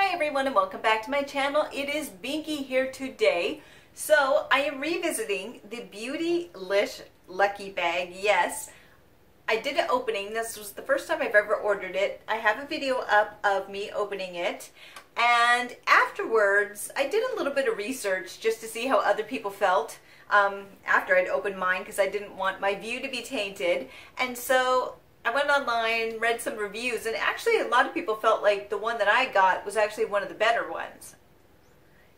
Hi everyone and welcome back to my channel. It is Binky here today. So I am revisiting the Beautylish Lucky bag. Yes, I did an opening. This was the first time I've ever ordered it. I have a video up of me opening it. And afterwards, I did a little bit of research just to see how other people felt after I'd opened mine because I didn't want my view to be tainted. And so I went online, read some reviews, and actually a lot of people felt like the one that I got was actually one of the better ones.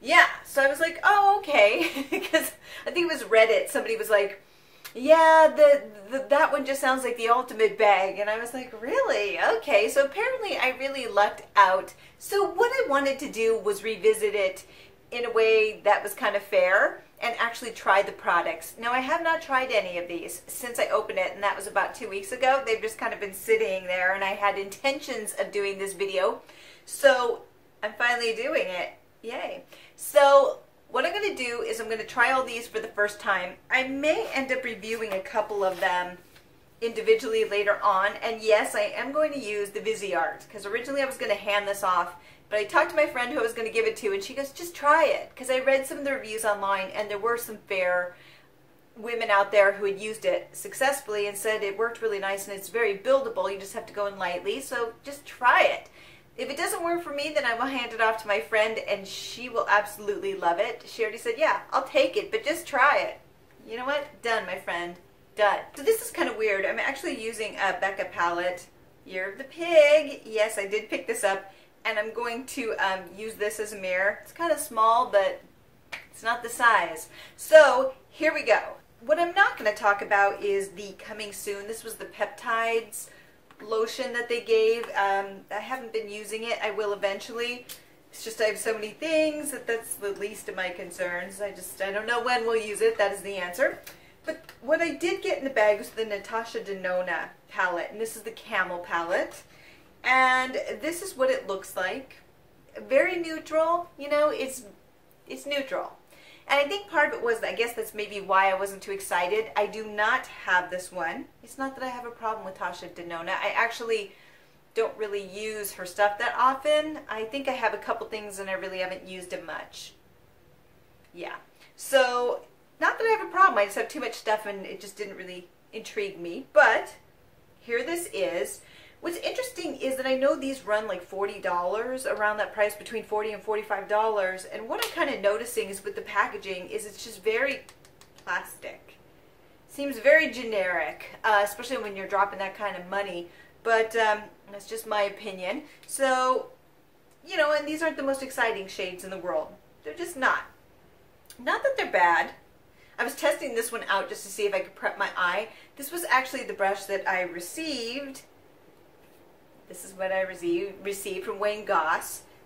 Yeah, so I was like, oh, okay, because I think it was Reddit. Somebody was like, yeah, that one just sounds like the ultimate bag. And I was like, really? Okay, so apparently I really lucked out. So what I wanted to do was revisit it in a way that was kind of fair and actually try the products. Now, I have not tried any of these since I opened it, and that was about 2 weeks ago. They've just kind of been sitting there, and I had intentions of doing this video. So I'm finally doing it. Yay. So what I'm going to do is I'm going to try all these for the first time. I may end up reviewing a couple of them individually later on. And yes, I am going to use the Viseart, because originally I was going to hand this off. But I talked to my friend who I was going to give it to, and she goes, just try it. Because I read some of the reviews online, and there were some fair women out there who had used it successfully and said it worked really nice and it's very buildable. You just have to go in lightly. So just try it. If it doesn't work for me, then I will hand it off to my friend, and she will absolutely love it. She already said, yeah, I'll take it, but just try it. You know what? Done, my friend. Done. So this is kind of weird. I'm actually using a Becca palette. Year of the Pig. Yes, I did pick this up. And I'm going to use this as a mirror. It's kind of small, but it's not the size. So here we go. What I'm not going to talk about is the coming soon. This was the peptides lotion that they gave. I haven't been using it. I will eventually. It's just I have so many things that's the least of my concerns. I don't know when we'll use it. That is the answer. But what I did get in the bag was the Natasha Denona palette. And this is the Camel palette. And this is what it looks like. Very neutral, you know, it's neutral. And I think part of it was, I guess that's maybe why I wasn't too excited. I do not have this one. It's not that I have a problem with Natasha Denona. I actually don't really use her stuff that often. I think I have a couple things and I really haven't used it much. Yeah. So, not that I have a problem. I just have too much stuff and it just didn't really intrigue me. But, here this is. What's interesting is that I know these run like $40, around that price, between $40 and $45. And what I'm kind of noticing is with the packaging is it's just very plastic. Seems very generic, especially when you're dropping that kind of money. But that's just my opinion. So, you know, and these aren't the most exciting shades in the world. They're just not. Not that they're bad. I was testing this one out just to see if I could prep my eye. This was actually the brush that I received. This is what I received from Gogh,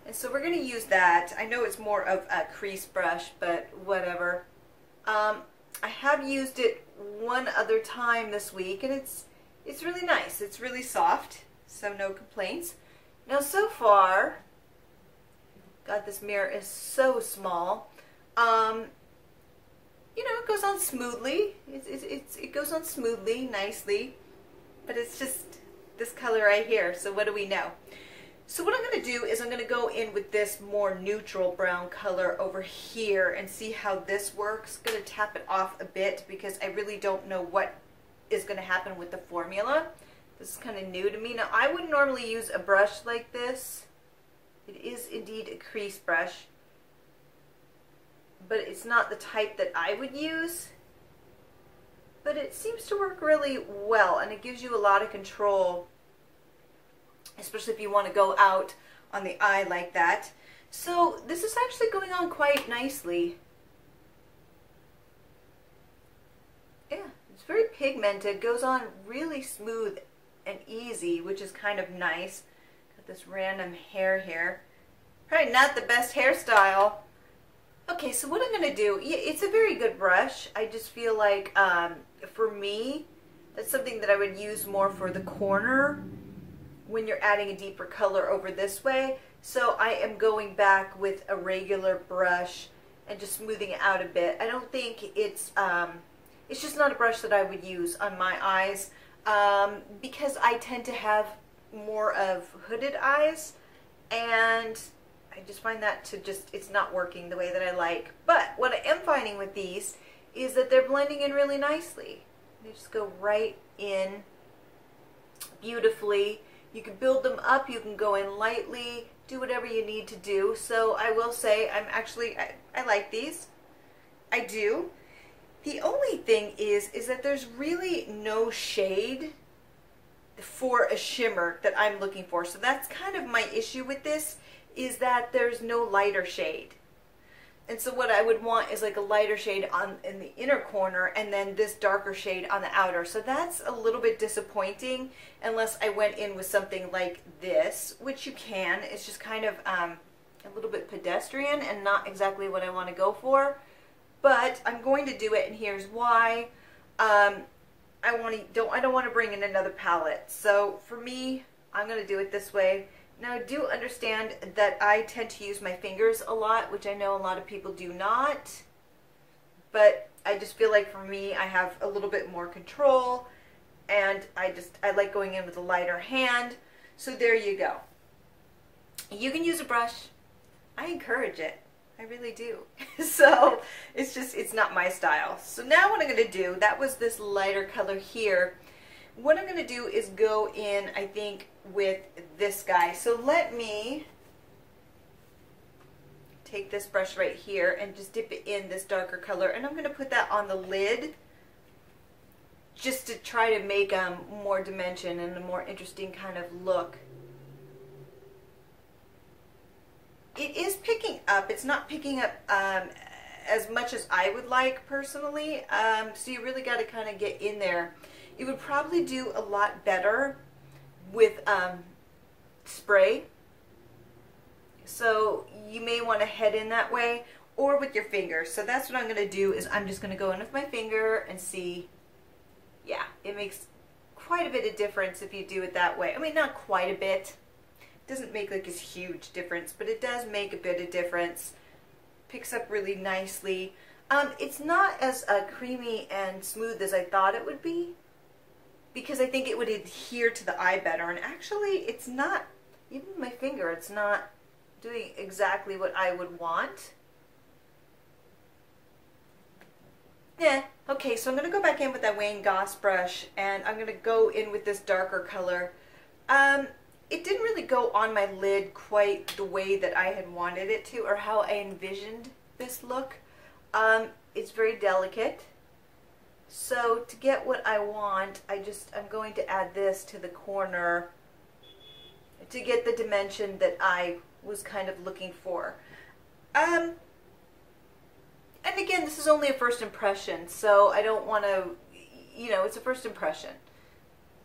and so we're going to use that. I know it's more of a crease brush, but whatever. I have used it one other time this week, and it's really nice. It's really soft, so no complaints. Now so far, God, this mirror is so small. You know, it goes on smoothly. It goes on smoothly, nicely, but it's just this color right here. So what do we know? So what I'm going to do is I'm going to go in with this more neutral brown color over here and see how this works. I'm going to tap it off a bit because I really don't know what is going to happen with the formula. This is kind of new to me. Now I wouldn't normally use a brush like this. It is indeed a crease brush, but it's not the type that I would use. But it seems to work really well, and it gives you a lot of control, especially if you want to go out on the eye like that. So this is actually going on quite nicely. Yeah, it's very pigmented, goes on really smooth and easy, which is kind of nice. Got this random hair here. Probably not the best hairstyle. Okay, so what I'm going to do, it's a very good brush. I just feel like, for me, that's something that I would use more for the corner when you're adding a deeper color over this way. So I am going back with a regular brush and just smoothing it out a bit. I don't think it's just not a brush that I would use on my eyes because I tend to have more of hooded eyes, and I just find that to just, it's not working the way that I like. But what I am finding with these is that they're blending in really nicely. They just go right in beautifully. You can build them up, you can go in lightly, do whatever you need to do. So I will say I like these. I do. The only thing is that there's really no shade for a shimmer that I'm looking for. So that's kind of my issue with this, is that there's no lighter shade. And so what I would want is like a lighter shade in the inner corner and then this darker shade on the outer. So that's a little bit disappointing unless I went in with something like this, which you can. It's just kind of a little bit pedestrian and not exactly what I want to go for. But I'm going to do it, and here's why. I don't want to bring in another palette. So for me, I'm going to do it this way. Now, I do understand that I tend to use my fingers a lot, which I know a lot of people do not. But I just feel like for me, I have a little bit more control, and I like going in with a lighter hand. So there you go. You can use a brush. I encourage it. I really do. So it's not my style. So now what I'm going to do, that was this lighter color here. What I'm going to do is go in, I think, with this guy. So let me take this brush right here and just dip it in this darker color. And I'm going to put that on the lid just to try to make more dimension and a more interesting kind of look. It is picking up. It's not picking up as much as I would like personally. So you really got to kind of get in there. It would probably do a lot better with spray. So you may want to head in that way, or with your fingers. So that's what I'm going to do, is I'm just going to go in with my finger and see. Yeah, it makes quite a bit of difference if you do it that way. I mean, not quite a bit. It doesn't make like this huge difference, but it does make a bit of difference. Picks up really nicely. It's not as creamy and smooth as I thought it would be, because I think it would adhere to the eye better. And actually, it's not, even with my finger, it's not doing exactly what I would want. Yeah, okay, so I'm going to go back in with that Wayne Goss brush, and I'm going to go in with this darker color. It didn't really go on my lid quite the way that I had wanted it to, or how I envisioned this look. It's very delicate. So to get what I want, I'm going to add this to the corner to get the dimension that I was kind of looking for. And again, this is only a first impression, so I don't want to, it's a first impression.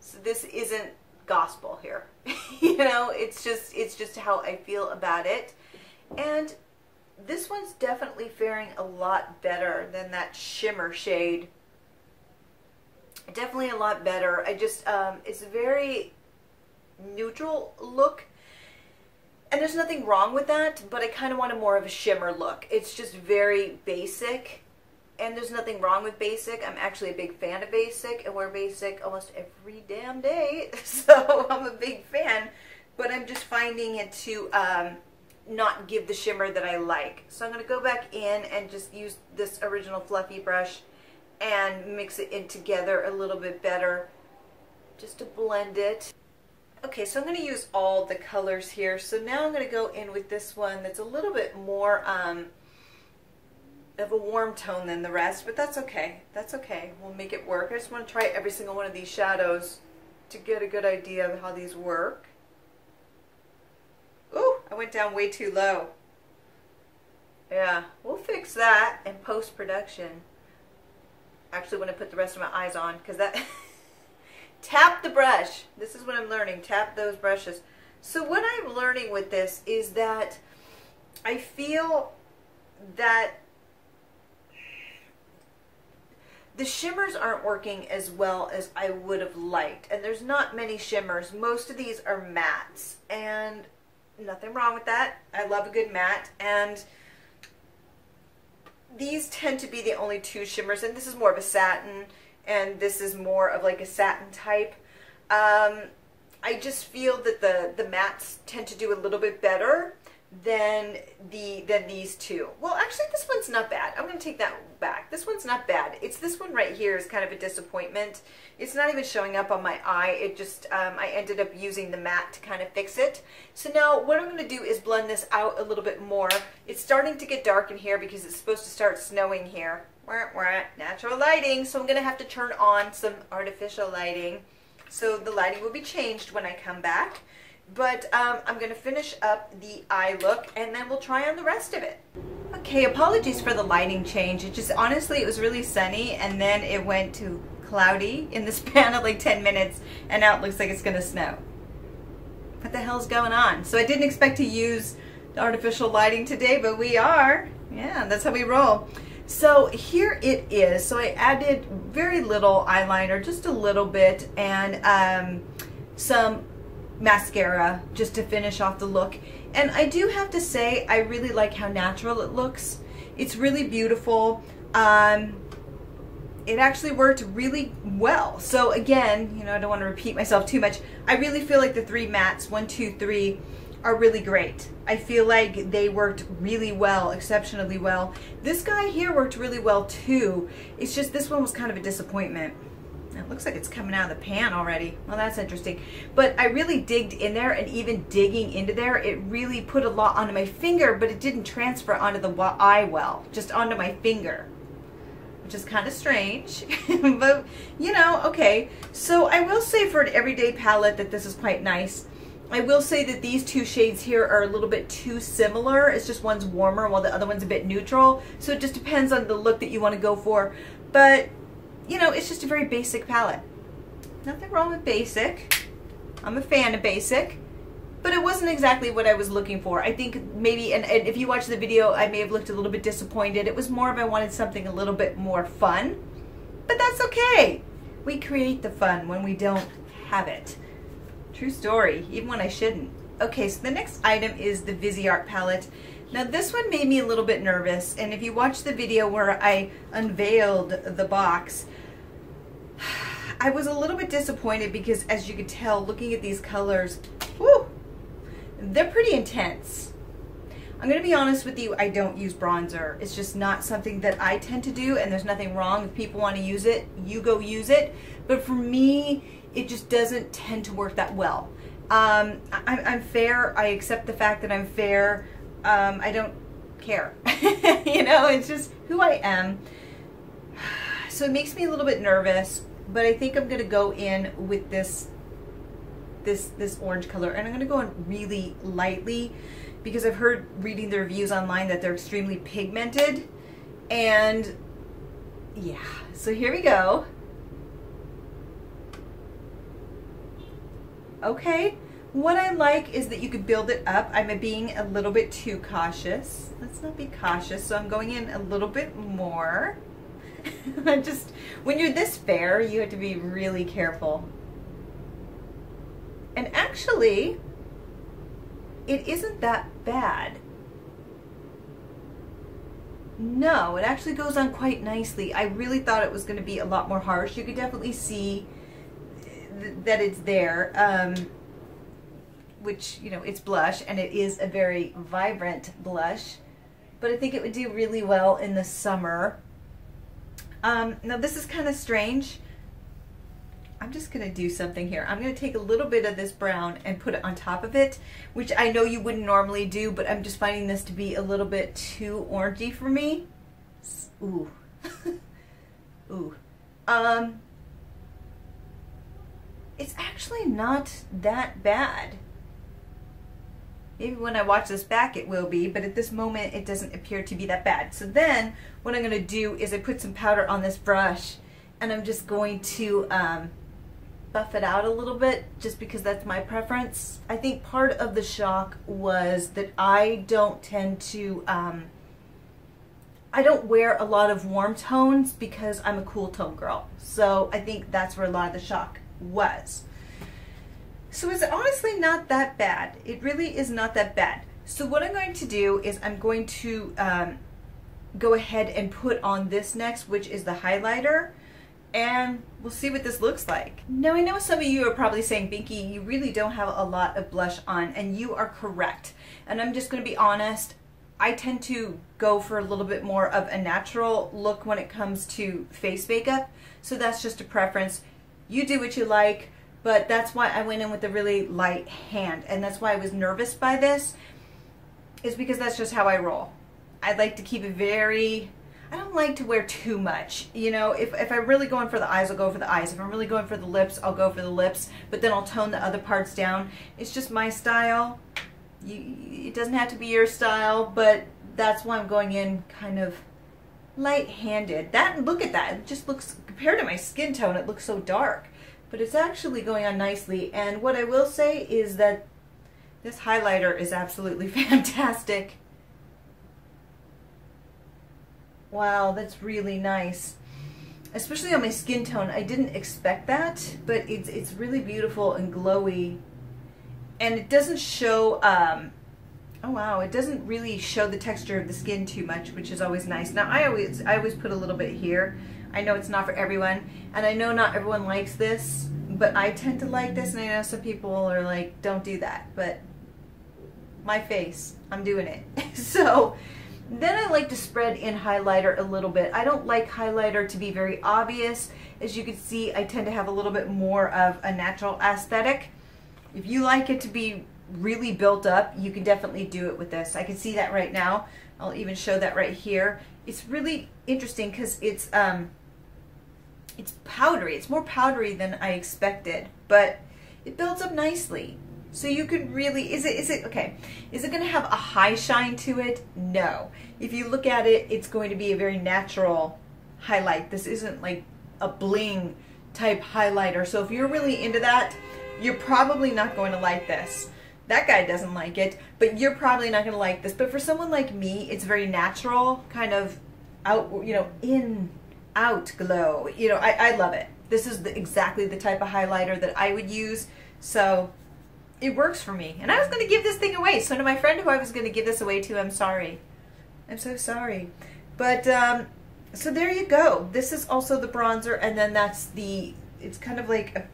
So this isn't gospel here. It's just how I feel about it. And this one's definitely faring a lot better than that shimmer shade. Definitely a lot better. It's a very neutral look, and there's nothing wrong with that, but I kind of want more of a shimmer look. It's just very basic, and there's nothing wrong with basic. I'm actually a big fan of basic, and wear basic almost every damn day, so I'm a big fan, but I'm just finding it to not give the shimmer that I like. So I'm going to go back in and just use this original fluffy brush and mix it in together a little bit better, just to blend it. Okay, so I'm going to use all the colors here. So now I'm going to go in with this one that's a little bit more of a warm tone than the rest, but that's okay. That's okay. We'll make it work. I just want to try every single one of these shadows to get a good idea of how these work. Ooh, I went down way too low. Yeah, we'll fix that in post-production. Actually, when I put the rest of my eyes on, because that tap the brush. This is what I'm learning. Tap those brushes. So what I'm learning with this is that I feel that the shimmers aren't working as well as I would have liked. And there's not many shimmers. Most of these are mattes, and nothing wrong with that. I love a good matte, and these tend to be the only two shimmers, and this is more of a satin, and this is more of like a satin type. I just feel that the mattes tend to do a little bit better, than these two. Well, actually, this one's not bad. I'm going to take that back. This one's not bad. It's this one right here is kind of a disappointment. It's not even showing up on my eye. It just, I ended up using the matte to kind of fix it. So now what I'm going to do is blend this out a little bit more. It's starting to get dark in here because it's supposed to start snowing here. We're at natural lighting, so I'm going to have to turn on some artificial lighting. So the lighting will be changed when I come back. But I'm going to finish up the eye look and then we'll try on the rest of it. Okay, apologies for the lighting change. It just, honestly, it was really sunny and then it went to cloudy in the span of like 10 minutes and now it looks like it's going to snow. What the hell's going on? So I didn't expect to use the artificial lighting today, but we are. Yeah, that's how we roll. So here it is. So I added very little eyeliner, just a little bit, and some mascara just to finish off the look. And I do have to say, I really like how natural it looks. It's really beautiful. It actually worked really well. So again, you know, I don't want to repeat myself too much. I really feel like the three mattes, 1, 2, 3, are really great. I feel like they worked really well, exceptionally well. This guy here worked really well too. It's just this one was kind of a disappointment. It looks like it's coming out of the pan already. Well, that's interesting. But I really digged in there, and even digging into there, it really put a lot onto my finger, but it didn't transfer onto the eye well, just onto my finger, which is kind of strange. But, you know, okay. So I will say for an everyday palette that this is quite nice. I will say that these two shades here are a little bit too similar. It's just one's warmer while the other one's a bit neutral. So it just depends on the look that you want to go for. But, you know, it's just a very basic palette. Nothing wrong with basic. I'm a fan of basic. But it wasn't exactly what I was looking for. I think maybe, and if you watch the video, I may have looked a little bit disappointed. It was more of I wanted something a little bit more fun. But that's okay. We create the fun when we don't have it. True story, even when I shouldn't. Okay, so the next item is the Viseart palette. Now this one made me a little bit nervous, and if you watch the video where I unveiled the box, I was a little bit disappointed because, as you could tell, looking at these colors, whew, they're pretty intense. I'm going to be honest with you, I don't use bronzer. It's just not something that I tend to do, and there's nothing wrong. If people want to use it, you go use it. But for me, it just doesn't tend to work that well. I'm fair. I accept the fact that I'm fair. I don't care. You know, it's just who I am. So it makes me a little bit nervous, but I think I'm going to go in with this orange color, and I'm going to go in really lightly because I've heard reading the reviews online that they're extremely pigmented. And yeah, so here we go. Okay, what I like is that you could build it up. I'm being a little bit too cautious. Let's not be cautious, so I'm going in a little bit more. Just, when you're this fair, you have to be really careful. And actually, it isn't that bad. No, it actually goes on quite nicely. I really thought it was going to be a lot more harsh. You could definitely see that it's there, which, you know, it's blush, and it is a very vibrant blush, but I think it would do really well in the summer. Now this is kind of strange. I'm just going to do something here. I'm going to take a little bit of this brown and put it on top of it, which I know you wouldn't normally do, but I'm just finding this to be a little bit too orangey for me. Ooh. Ooh. It's actually not that bad. Maybe when I watch this back it will be, but at this moment it doesn't appear to be that bad. So then what I'm going to do is I put some powder on this brush, and I'm just going to buff it out a little bit, just because that's my preference. I think part of the shock was that I don't tend to, I don't wear a lot of warm tones because I'm a cool tone girl. So I think that's where a lot of the shock was. So it's honestly not that bad. It really is not that bad. So what I'm going to do is I'm going to go ahead and put on this next, which is the highlighter. and we'll see what this looks like. Now I know some of you are probably saying, Binky, you really don't have a lot of blush on, and you are correct. And I'm just going to be honest, I tend to go for a little bit more of a natural look when it comes to face makeup, so that's just a preference. You do what you like, but that's why I went in with a really light hand, and that's why I was nervous by this, is because that's just how I roll. I like to keep it very, I don't like to wear too much. You know, if I'm really going for the eyes, I'll go for the eyes. If I'm really going for the lips, I'll go for the lips, but then I'll tone the other parts down. It's just my style. It doesn't have to be your style, but that's why I'm going in kind of light-handed. That, look at that, it just looks, compared to my skin tone, it looks so dark, but it's actually going on nicely. And what I will say is that this highlighter is absolutely fantastic. Wow, that's really nice, especially on my skin tone. I didn't expect that, but it's really beautiful and glowy. And it doesn't show, oh wow, it doesn't really show the texture of the skin too much, which is always nice. Now I always put a little bit here. I know it's not for everyone, and I know not everyone likes this, but I tend to like this, and I know some people are like, don't do that, but my face, I'm doing it. So then I like to spread in highlighter a little bit. I don't like highlighter to be very obvious. As you can see, I tend to have a little bit more of a natural aesthetic. If you like it to be really built up, you can definitely do it with this. I can see that right now. I'll even show that right here. It's really interesting because it's powdery. It's more powdery than I expected, but it builds up nicely. So you could really, is it okay? Is it going to have a high shine to it? No. If you look at it, it's going to be a very natural highlight. This isn't like a bling type highlighter. So if you're really into that, you're probably not going to like this. That guy doesn't like it, but you're probably not going to like this. But for someone like me, it's very natural, kind of out, you know, in, out glow. You know, I love it. This is exactly the type of highlighter that I would use. So it works for me. And I was going to give this thing away. So to my friend who I was going to give this away to, I'm sorry. I'm so sorry. But, so there you go. This is also the bronzer, and then that's the, it's kind of like a,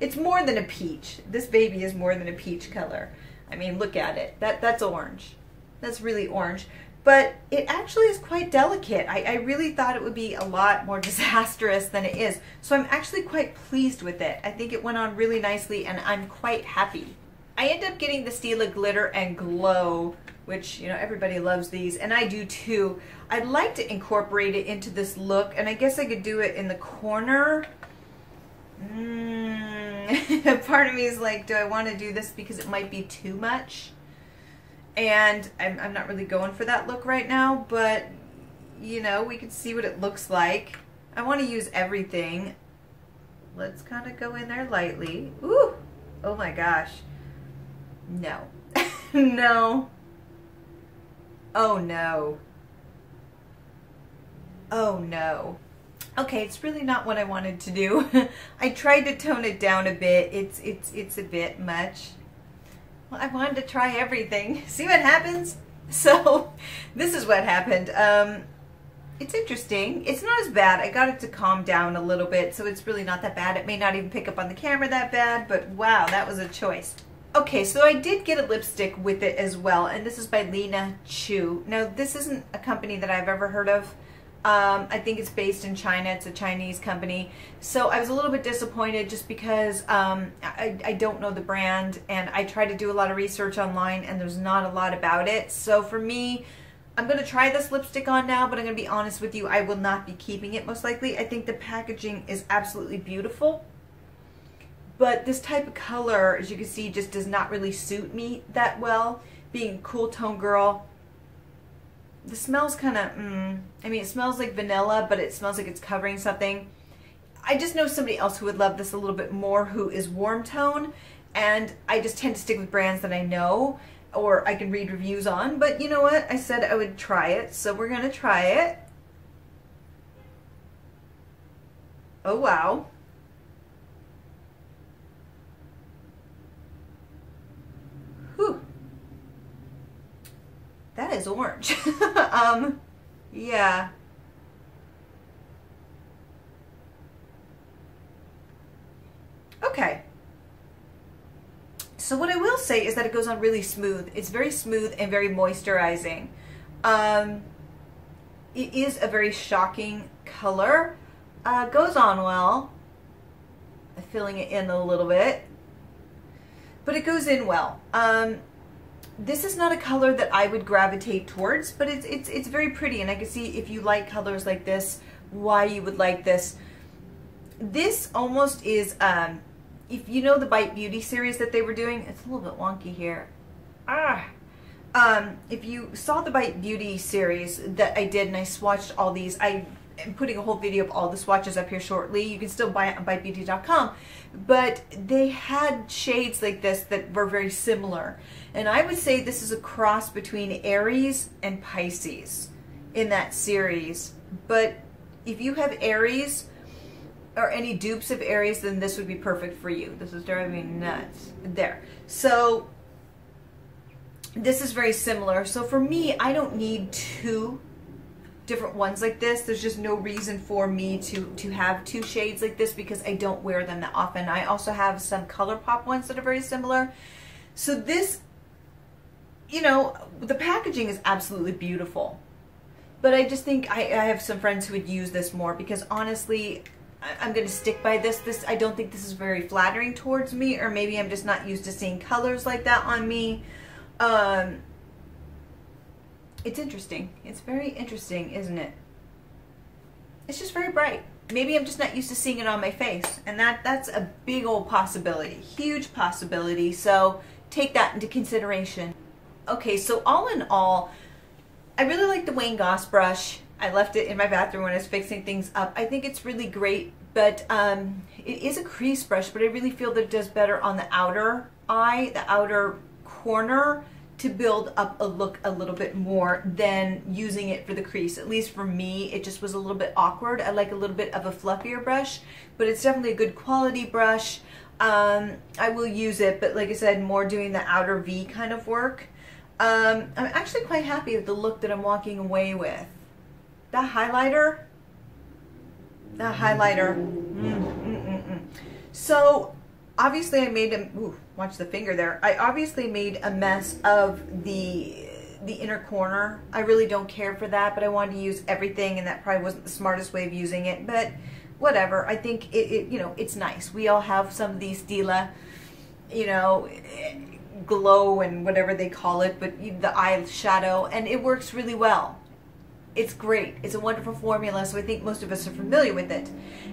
it's more than a peach. This baby is more than a peach color. I mean, look at it. That's orange. That's really orange. But it actually is quite delicate. I really thought it would be a lot more disastrous than it is. So I'm actually quite pleased with it. I think it went on really nicely, and I'm quite happy. I ended up getting the Stila Glitter and Glow, which, you know, everybody loves these, and I do too. I'd like to incorporate it into this look, and I guess I could do it in the corner. Part of me is like, do I want to do this because it might be too much? And I'm not really going for that look right now, but, you know, we can see what it looks like. I want to use everything. Let's kind of go in there lightly. Ooh! Oh my gosh. No. No. Oh no. Oh no. Okay, it's really not what I wanted to do. I tried to tone it down a bit. It's a bit much. Well, I wanted to try everything. See what happens? So, this is what happened. It's interesting. It's not as bad. I got it to calm down a little bit, so it's really not that bad. It may not even pick up on the camera that bad, but wow, that was a choice. Okay, so I did get a lipstick with it as well, and this is by Choo. Now, this isn't a company that I've ever heard of. I think it's based in China. It's a Chinese company. So I was a little bit disappointed just because I don't know the brand, and I tried to do a lot of research online, and there's not a lot about it. So for me, I'm going to try this lipstick on now, but I'm going to be honest with you, I will not be keeping it most likely. I think the packaging is absolutely beautiful, but this type of color, as you can see, just does not really suit me that well. Being a cool tone girl, the smell's kind of, I mean, it smells like vanilla, but it smells like it's covering something. I just know somebody else who would love this a little bit more, who is warm tone, and I just tend to stick with brands that I know or I can read reviews on. But you know what? I said I would try it, so we're going to try it. Oh, wow. Whew. That is orange. Yeah. So what I will say is that it goes on really smooth. It's very smooth and very moisturizing. It is a very shocking color. Goes on well. I'm filling it in a little bit, but it goes in well. This is not a color that I would gravitate towards, but it's very pretty, and I can see if you like colors like this, why you would like this. This almost is, if you know the Bite Beauty series that they were doing, it's a little bit wonky here. If you saw the Bite Beauty series that I did and I swatched all these, I am putting a whole video of all the swatches up here shortly. You can still buy it on bitebeauty.com, but they had shades like this that were very similar. And I would say this is a cross between Aries and Pisces in that series. But if you have Aries or any dupes of Aries, then this would be perfect for you. This is driving me nuts. There. So this is very similar. So for me, I don't need two different ones like this. There's just no reason for me to have two shades like this because I don't wear them that often. I also have some ColourPop ones that are very similar. So this, you know, the packaging is absolutely beautiful. But I just think I have some friends who would use this more because honestly, I'm going to stick by this. I don't think this is very flattering towards me, or maybe I'm just not used to seeing colors like that on me. It's interesting. It's very interesting, isn't it? It's just very bright. Maybe I'm just not used to seeing it on my face, and that's a big old possibility, huge possibility. So take that into consideration. Okay, so all in all, I really like the Wayne Goss brush. I left it in my bathroom when I was fixing things up. I think it's really great, but it is a crease brush, but I really feel that it does better on the outer eye, the outer corner, to build up a look a little bit more than using it for the crease. At least for me, it just was a little bit awkward. I like a little bit of a fluffier brush, but it's definitely a good quality brush. I will use it, but like I said, more doing the outer V kind of work. I'm actually quite happy with the look that I'm walking away with. That highlighter, So obviously I made a, ooh, watch the finger there. I obviously made a mess of the inner corner. I really don't care for that, but I wanted to use everything, and that probably wasn't the smartest way of using it, but whatever. I think it you know, it's nice. We all have some of these Stila, you know, glow and whatever they call it, but the eyeshadow, and it works really well. It's great. It's a wonderful formula, so I think most of us are familiar with it.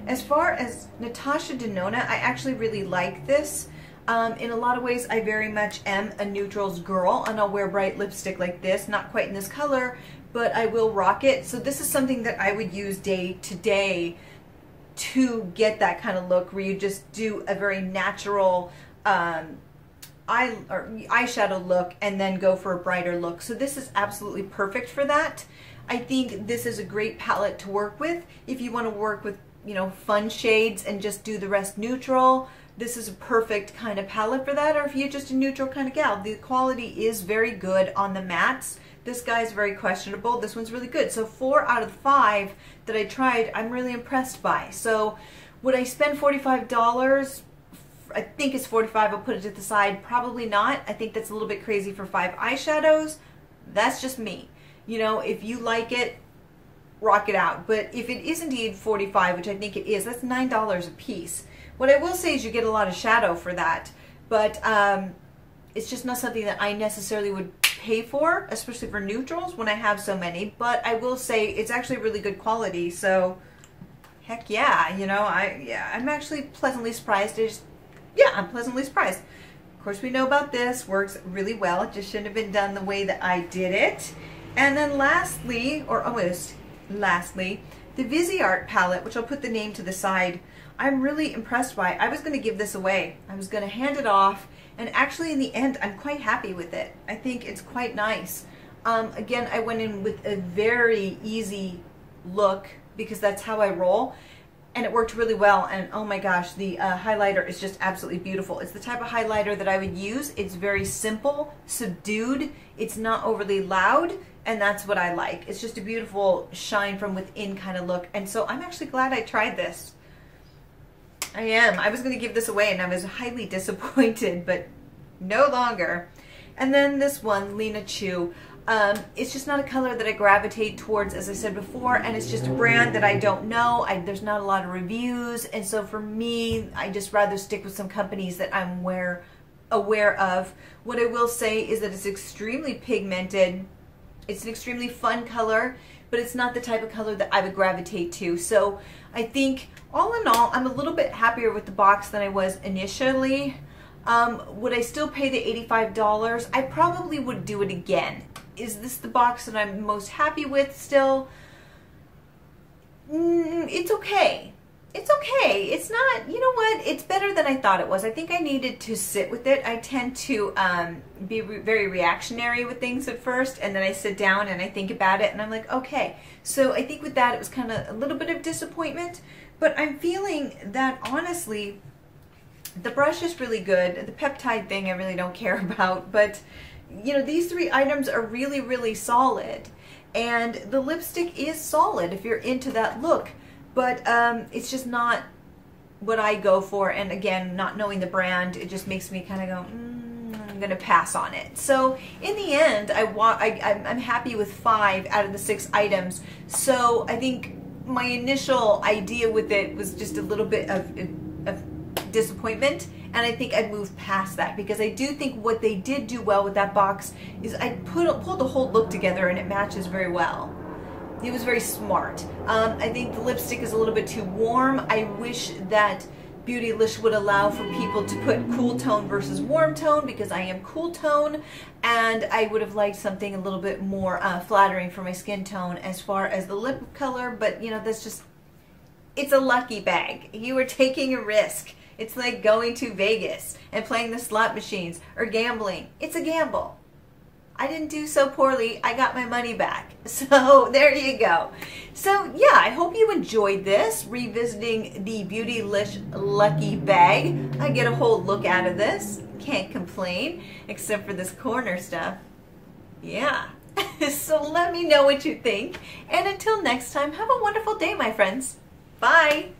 As far as Natasha Denona, I actually really like this. In a lot of ways, I very much am a neutrals girl, and I'll wear bright lipstick like this, not quite in this color, but I will rock it. So this is something that I would use day to day to get that kind of look where you just do a very natural eyeshadow look and then go for a brighter look. So this is absolutely perfect for that. I think this is a great palette to work with. If you want to work with, you know, fun shades and just do the rest neutral, this is a perfect kind of palette for that. Or if you're just a neutral kind of gal, the quality is very good on the mattes. This guy's very questionable. This one's really good. So 4 out of 5 that I tried, I'm really impressed by. So would I spend $45? I think it's $45. I'll put it to the side. Probably not. I think that's a little bit crazy for 5 eyeshadows. That's just me. You know, if you like it, rock it out. But if it is indeed $45, which I think it is, that's $9 a piece. What I will say is you get a lot of shadow for that, but it's just not something that I necessarily would pay for, especially for neutrals when I have so many. But I will say it's actually really good quality. So heck yeah, you know, I'm actually pleasantly surprised. I'm pleasantly surprised. Of course, we know about this. Works really well. It just shouldn't have been done the way that I did it. And then lastly, or almost lastly, the Viseart palette, which I'll put the name to the side, I'm really impressed by. I was going to give this away. I was going to hand it off, and actually in the end, I'm quite happy with it. I think it's quite nice. Again, I went in with a very easy look because that's how I roll, and it worked really well. And oh my gosh, the highlighter is just absolutely beautiful. It's the type of highlighter that I would use. It's very simple, subdued. It's not overly loud. And that's what I like. It's just a beautiful shine from within kind of look. And so I'm actually glad I tried this. I am. I was going to give this away and I was highly disappointed, but no longer. And then this one, Lena Choo. It's just not a color that I gravitate towards, as I said before, and it's just a brand that I don't know. There's not a lot of reviews, and so for me, I just rather stick with some companies that I'm aware of. What I will say is that it's extremely pigmented. It's an extremely fun color, but it's not the type of color that I would gravitate to. So I think, all in all, I'm a little bit happier with the box than I was initially. Would I still pay the $85? I probably would do it again. Is this the box that I'm most happy with still? It's okay. It's okay. It's not, you know what? It's better than I thought it was. I think I needed to sit with it. I tend to be very reactionary with things at first, and then I sit down and I think about it, and I'm like, okay. So I think with that, it was kind of a little bit of disappointment, but I'm feeling that, honestly, the brush is really good. The peptide thing I really don't care about, but you know, these three items are really, really solid. And the lipstick is solid if you're into that look, but it's just not what I go for. And again, not knowing the brand, it just makes me kind of go, I'm gonna pass on it. So in the end, I'm happy with 5 out of the 6 items. So I think my initial idea with it was just a little bit of disappointment, and I think I'd move past that, because I do think what they did do well with that box is I pulled the whole look together, and it matches very well. It was very smart. I think the lipstick is a little bit too warm. I wish that Beautylish would allow for people to put cool tone versus warm tone, because I am cool tone, and I would have liked something a little bit more flattering for my skin tone as far as the lip color. But you know, that's just, it's a lucky bag. You are taking a risk. It's like going to Vegas and playing the slot machines or gambling. It's a gamble. I didn't do so poorly. I got my money back. So there you go. So yeah, I hope you enjoyed this, revisiting the Beautylish Lucky bag. I get a whole look out of this. Can't complain, except for this corner stuff. Yeah. So let me know what you think. And until next time, have a wonderful day, my friends. Bye.